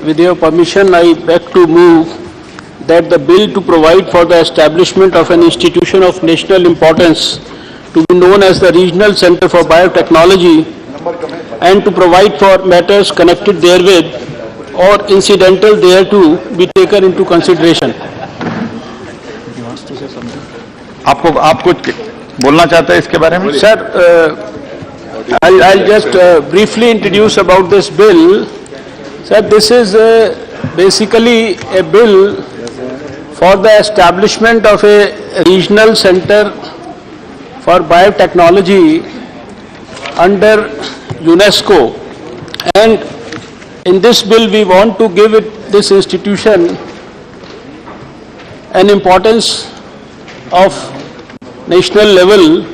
with your permission, I beg to move that the bill to provide for the establishment of an institution of national importance to be known as the Regional Center for Biotechnology and to provide for matters connected therewith or incidental thereto be taken into consideration. आप कुछ बोलना चाहते हैं इसके बारे में? Sir, I'll just briefly introduce about this bill. Sir, this is basically a bill for the establishment of a regional center for biotechnology under UNESCO, and in this bill we want to give this institution an importance of national level,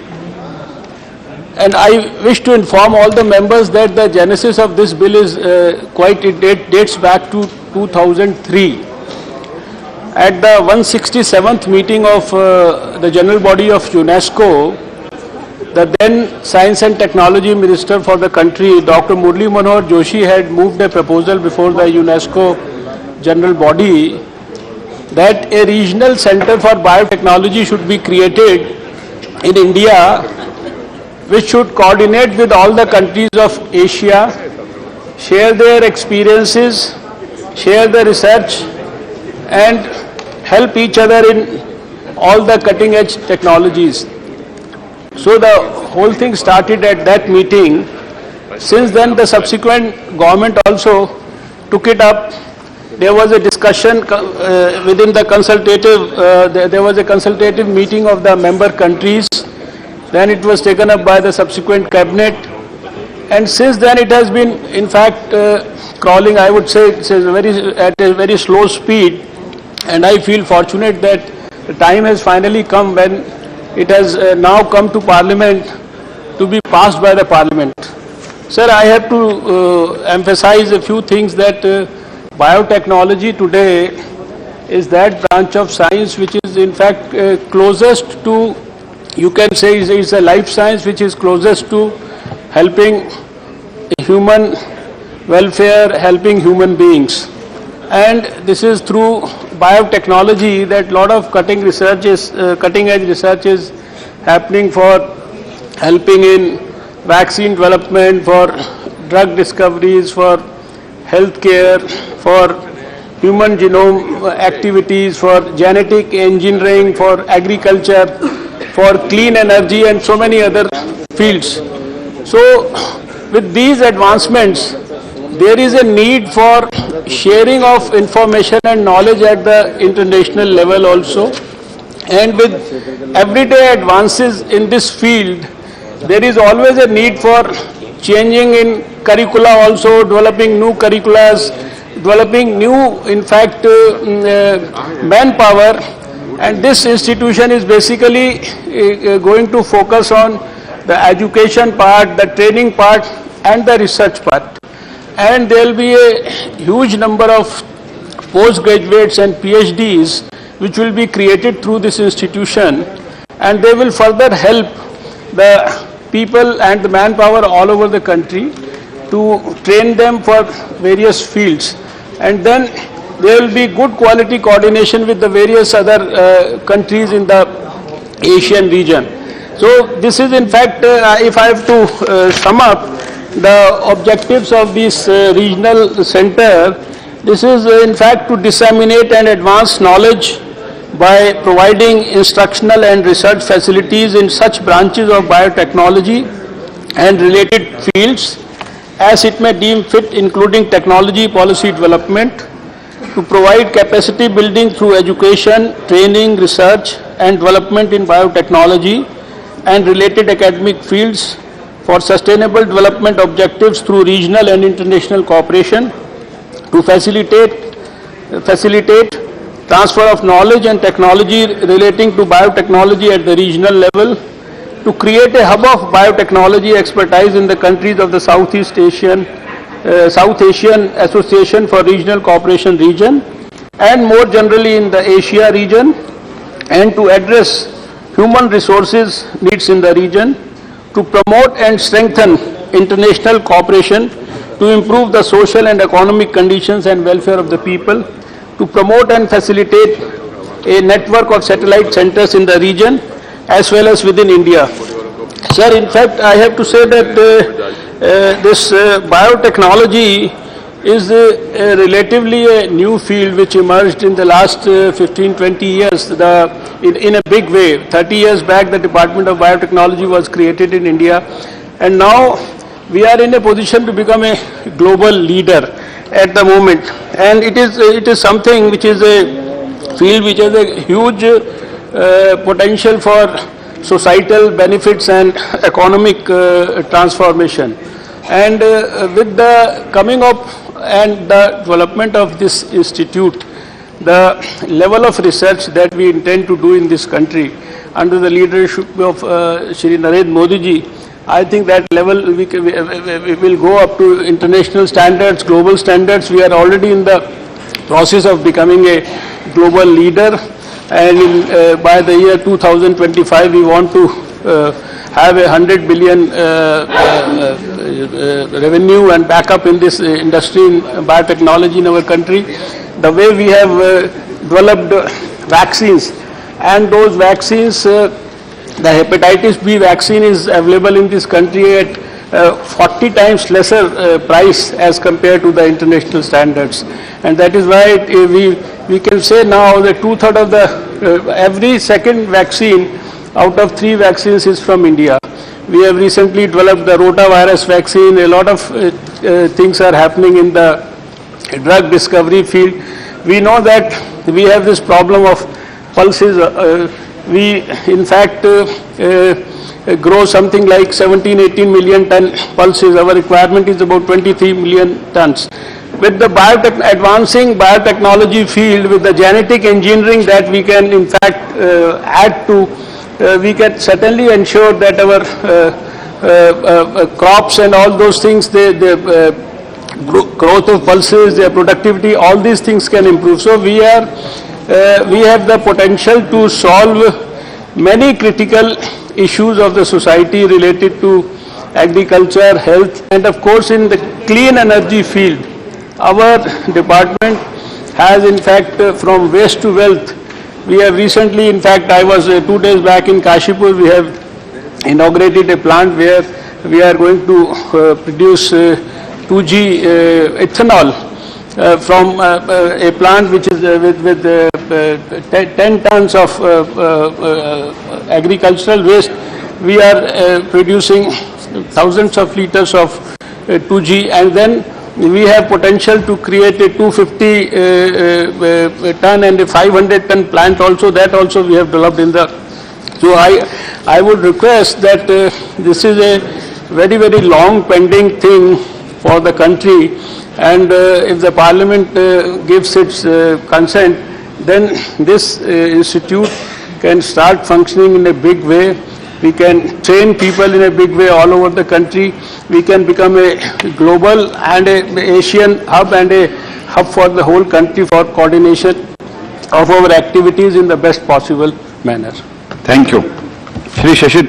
and I wish to inform all the members that the genesis of this bill is it dates back to 2003. At the 167th meeting of the General Body of UNESCO, the then Science and Technology Minister for the country, Dr. Murli Manohar Joshi, had moved a proposal before the UNESCO General Body that a regional center for biotechnology should be created in India, which should coordinate with all the countries of Asia, share their experiences, share the research, and help each other in all the cutting edge technologies. So the whole thing started at that meeting. Since then the subsequent government also took it up. There was a discussion within the consultative, there was a consultative meeting of the member countries. Then it was taken up by the subsequent cabinet, and since then it has been in fact crawling, I would say it's at a very slow speed, and I feel fortunate that the time has finally come when it has now come to Parliament to be passed by the Parliament. Sir, I have to emphasize a few things that biotechnology today is that branch of science which is in fact closest to, you can say is a life science which is closest to helping human welfare, helping human beings. And this is through biotechnology that lot of cutting edge research is happening for helping in vaccine development, for drug discoveries, for healthcare, for human genome activities, for genetic engineering, for agriculture, for clean energy, and so many other fields. So with these advancements, there is a need for sharing of information and knowledge at the international level also, and with everyday advances in this field, there is always a need for changing in curricula also, developing new curriculums, developing new in fact manpower, and this institution is basically going to focus on the education part, the training part, and the research part. And there will be a huge number of postgraduates and PhDs which will be created through this institution, and they will further help the people and the manpower all over the country to train them for various fields. And then there will be good quality coordination with the various other countries in the Asian region. So this is in fact, if I have to sum up the objectives of this regional center, this is in fact to disseminate and advance knowledge by providing instructional and research facilities in such branches of biotechnology and related fields as it may deem fit, including technology policy development, to provide capacity building through education, training, research and development in biotechnology and related academic fields, for sustainable development objectives through regional and international cooperation, to facilitate transfer of knowledge and technology relating to biotechnology at the regional level, to create a hub of biotechnology expertise in the countries of the South Asian Association for Regional Cooperation region, and more generally in the Asia region, and to address human resources needs in the region, to promote and strengthen international cooperation to improve the social and economic conditions and welfare of the people, to promote and facilitate a network of satellite centers in the region as well as within India. Sir, in fact, I have to say that this biotechnology is relatively a new field which emerged in the last 15-20 years in a big way. 30 years back, the Department of Biotechnology was created in India, and now we are in a position to become a global leader at the moment. And it is something which is a field which has a huge potential for societal benefits and economic transformation. And with the coming up and the development of this institute, the level of research that we intend to do in this country under the leadership of Shri Narendra Modi ji, I think that level we will go up to international standards, global standards. We are already in the process of becoming a global leader, and by the year 2025 we want to have 100 billion revenue and backup in this industry in biotechnology in our country. The way we have developed vaccines, and those vaccines, the hepatitis B vaccine is available in this country at 40 times lesser price as compared to the international standards. And that is why we can say now that 2/3 of the every second vaccine out of 3 vaccines is from India. We have recently developed the rotavirus vaccine. A lot of things are happening in the drug discovery field. We know that we have this problem of pulses. We in fact grow something like 17-18 million ton pulses. Our requirement is about 23 million tons. With the advancing biotechnology field, with the genetic engineering that we can in fact add to, we can certainly ensure that our crops and all those things, the growth of pulses, their productivity, all these things can improve. So we have the potential to solve many critical issues of the society related to agriculture, health, and of course in the clean energy field. Our department has in fact from waste to wealth. We have recently, in fact, I was 2 days back in Kashipur. We have inaugurated a plant where we are going to produce 2G ethanol from a plant which is with 10 tons of agricultural waste. We are producing thousands of liters of 2G, and then we have potential to create a 250 ton and a 500 ton plant also. That also we have developed in the. So I would request that this is a very, very long pending thing for the country, and if the Parliament gives its consent, then this institute can start functioning in a big way. We can train people in a big way all over the country. We can become a global and an Asian hub and a hub for the whole country for coordination of our activities in the best possible manner. Thank you. Shri Shashi